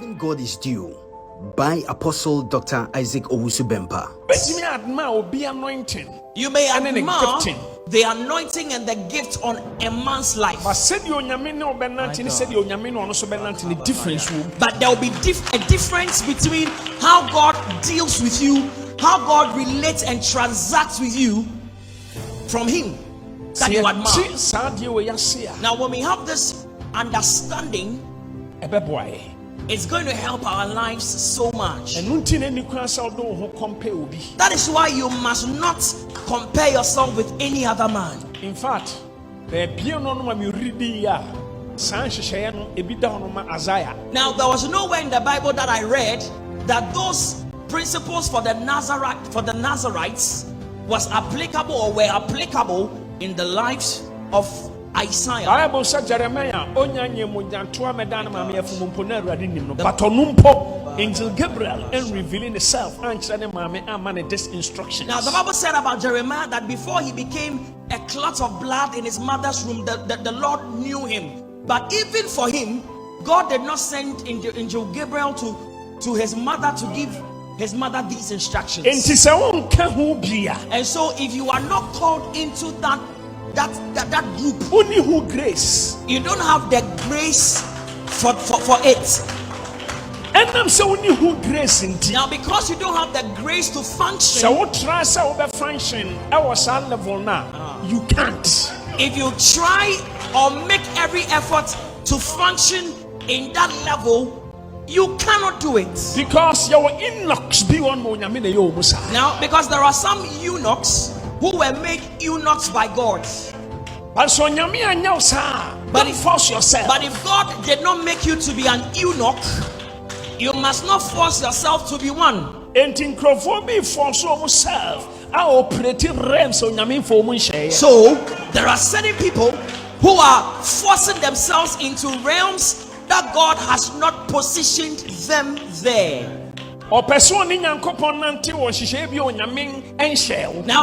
Giving God is due by Apostle Dr. Isaac Owusu Bempah. You may admire the anointing and the gift on a man's life, but there will be a difference between how God deals with you, how God relates and transacts with you from him that you admire. Now, when we have this understanding, it's going to help our lives so much. That is why you must not compare yourself with any other man. In fact, now there was nowhere in the Bible that I read that those principles for the Nazarites was applicable or were applicable in the lives of Isaiah. Bible said Jeremiah Angel Gabriel and revealing himself and this instruction. Now the Bible said about Jeremiah that before he became a clot of blood in his mother's womb, the Lord knew him. But even for him, God did not send Angel Gabriel to his mother to give his mother these instructions. And so if you are not called into that group, only who grace, you don't have the grace for it. And I'm so only who grace now, because you don't have the grace to function, so what try to function I was at level now. You can't. If you try or make every effort to function in that level, you cannot do it. Because your eunuchs be one more. Now, because there are some eunuchs who were made eunuchs by God. But so but force yourself. But if God did not make you to be an eunuch, you must not force yourself to be one. So there are certain people who are forcing themselves into realms that God has not positioned them there. Now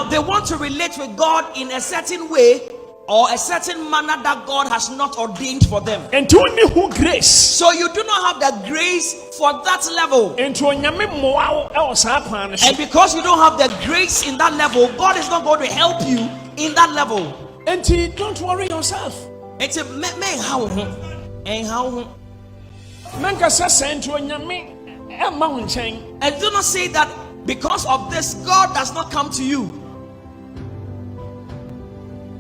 they want to relate with God in a certain way or a certain manner that God has not ordained for them. And only who grace. So you do not have the grace for that level. And because you don't have the grace in that level, God is not going to help you in that level. And don't worry yourself. And do not say that because of this God does not come to you.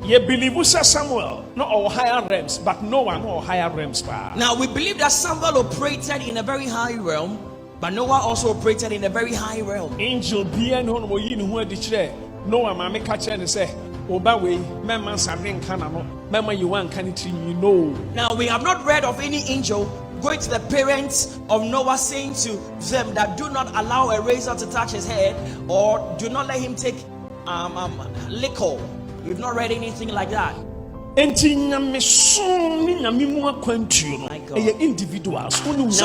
You believe Samuel no higher realms, but no one no higher realms. Now we believe that Samuel operated in a very high realm, but Noah also operated in a very high realm. Angel being no Noah mama catch and say, Obaway, Mamma Sabin Canano, Mamma, you want can it you know. Now we have not read of any angel going to the parents of Noah saying to them that do not allow a razor to touch his head or do not let him take liquor. We've not read anything like that. So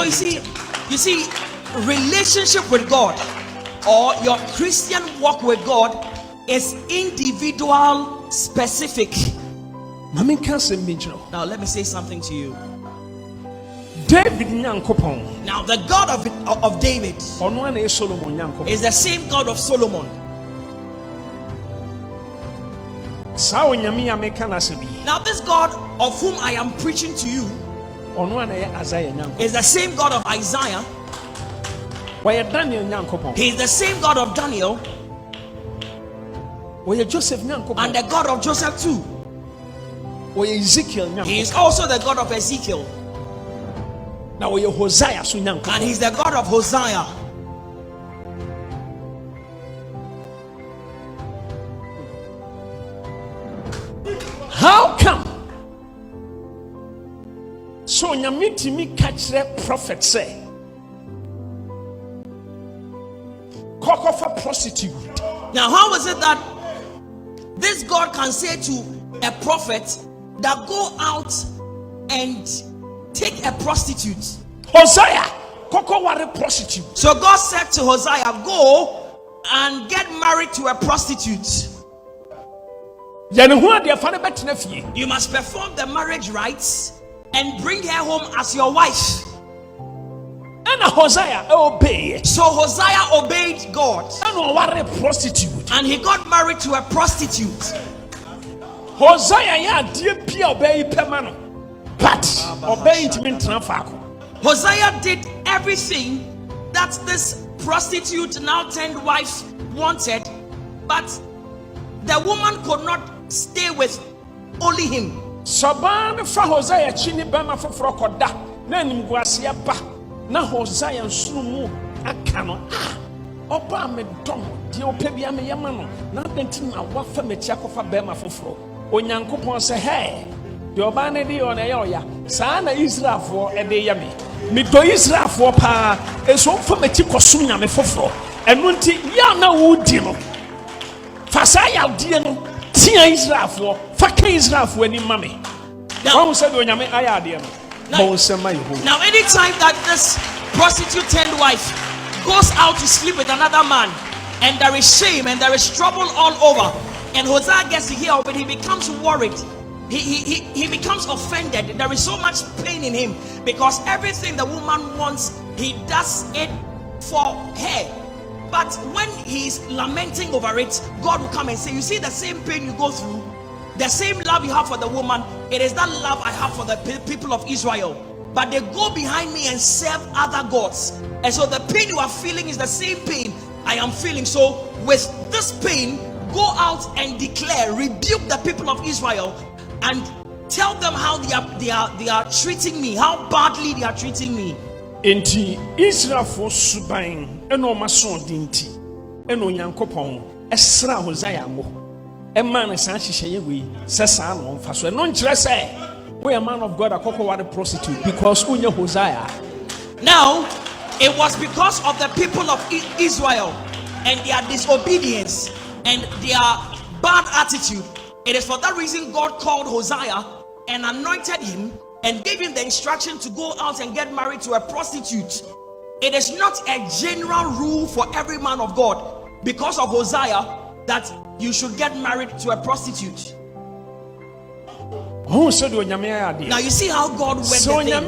you see, relationship with God or your Christian walk with God is individual specific. Now let me say something to you. Now the God of David is the same God of Solomon. Now this God of whom I am preaching to you is the same God of Isaiah. He is the same God of Daniel and the God of Joseph too. He is also the God of Ezekiel. And he's the God of Hosea. How come? So nyamiti mi catch the prophet say, "Koko for prostitute." Now, how is it that this God can say to a prophet that go out and take a prostitute? Hosea, Koko ware prostitute. So God said to Hosea, "Go and get married to a prostitute." You must perform the marriage rites and bring her home as your wife. And Hosea obeyed. So Hosea obeyed God. And what a prostitute. And he got married to a prostitute. Hosea ya die pia obey pemano. But obey it mean transfer. Hosea did everything that this prostitute now turned wife wanted, but the woman could not stay with only him. Saban fa Hosea chini bema foforo koda na nimguasia ba na Hosea nsunu akano oba me dom de opebia me yema no na denti na wafa mechi akofa bema foforo onyankopon se hey de oba ne de on eya saa na Israelfo e de yame me do Israelfo pa eso fa mechi koso nyame foforo eno nti ya na wudi no fa saa ya die no tia Israelfo fa ka Israelfo ani mame now said onyame aya no now anytime that this prostitute turned wife goes out to sleep with another man and there is shame and there is trouble all over and Hosea gets to hear of it, he becomes worried. He becomes offended. There is so much pain in him because everything the woman wants, he does it for her. But when he's lamenting over it, God will come and say, you see the same pain you go through, the same love you have for the woman, it is that love I have for the people of Israel. But they go behind me and serve other gods. And so the pain you are feeling is the same pain I am feeling. So with this pain, go out and declare, rebuke the people of Israel and tell them how they are treating me, how badly they are treating me. Enti Israel for subain eno maso dinti eno nyankopon esra Hosea mo e man san hihye we sesa no mfa so eno nkire say we a man of God akoko ware prostitute because unya Hosea. Now it was because of the people of Israel and their disobedience and their bad attitude. It is for that reason God called Hosea and anointed him and gave him the instruction to go out and get married to a prostitute. It is not a general rule for every man of God because of Hosea that you should get married to a prostitute. Now you see how God went so the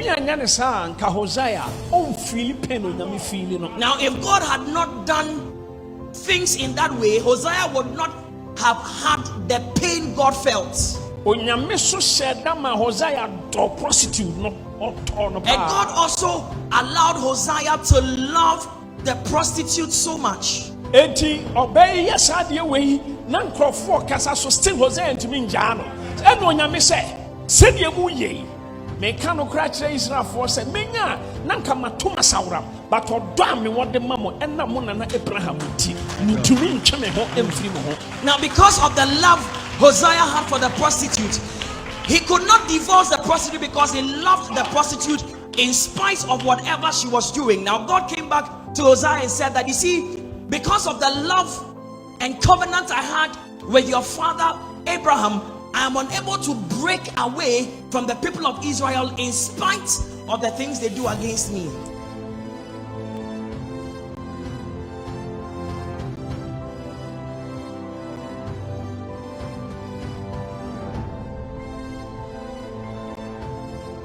thing. Now if God had not done things in that way, Hosea would not have had the pain God felt. And God also allowed Hosea to love the prostitute so much. Enti obey yes adie we na nkrofo kasa so still Hosea ntimi njano eno onyame se sedie mu ye me ka no kra kire Israelfo se menya na nka matoma sawram but odo ame wode mamo ena mo na Abraham ti ntumi ntwe me ho emfiri mo ho. Now because of the love Hosea had for the prostitute, he could not divorce the prostitute because he loved the prostitute in spite of whatever she was doing. Now God came back to Hosea and said that, you see, because of the love and covenant I had with your father Abraham, I am unable to break away from the people of Israel in spite of the things they do against me.